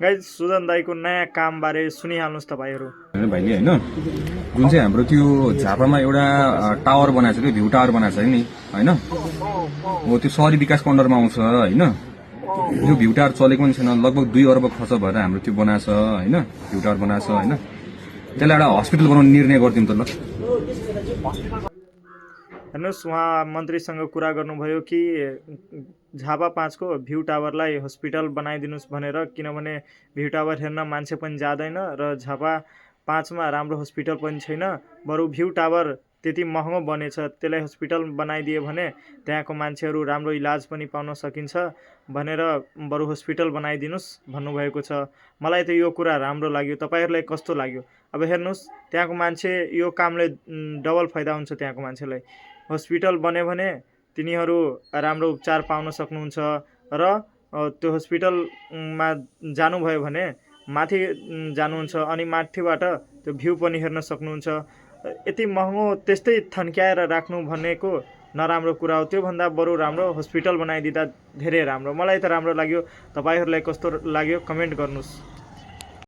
Guys Sujan दाईको नयाँ कामबारे सुनिहाल्नुहोस् तपाईँहरू। भाइले होइन जुन चाहिँ हाम्रो त्यो झापामा एउटा टावर बनाएको छ, त्यो भ्यू टावर बनाएको छ नि होइन, हो त्यो सहरी विकासको अन्डरमा आउँछ होइन। यो भ्यू टावर चलेको पनि छैन, लगभग 2 अर्ब खर्च भएर हाम्रो त्यो बनाएको छ होइन, भ्यू टावर बनाएको छ होइन। त्यसलाई एउटा हस्पिटल बनाउने निर्णय गरिदिउँ त ल। हेर्नुहोस्, उहाँ मन्त्रीसँग कुरा गर्नुभयो कि झापा 5 को भ्यू टावरलाई हस्पिटल बनाइदिनुहोस् भनेर, किनभने भ्यू टावर हेर्न मान्छे पनि जाँदैन र झापा 5 मा राम्रो हस्पिटल पनि छैन। बरु भ्यू टावर त्यति महँगो बनेछ, त्यसलाई हस्पिटल बनाइदिए भने त्यहाँको मान्छेहरू राम्रो इलाज पनि पाउन सकिन्छ भनेर बरु हस्पिटल बनाइदिनुहोस् भन्नुभएको छ। मलाई त यो कुरा राम्रो लाग्यो। तपाईँहरूलाई कस्तो लाग्यो? अब हेर्नुहोस्, त्यहाँको मान्छे यो कामले डबल फाइदा हुन्छ। त्यहाँको मान्छेलाई हस्पिटल बन्यो भने तिनीहरू राम्रो उपचार पाउन सक्नुहुन्छ र त्यो हस्पिटलमा जानुभयो भने माथि जानुहुन्छ अनि माथिबाट त्यो भ्यू पनि हेर्न सक्नुहुन्छ। यति महँगो त्यस्तै थन्क्याएर राख्नु भनेको नराम्रो कुरा हो। त्योभन्दा बरु राम्रो हस्पिटल बनाइदिँदा धेरै राम्रो। मलाई त राम्रो लाग्यो। तपाईँहरूलाई कस्तो लाग्यो कमेन्ट गर्नुहोस्।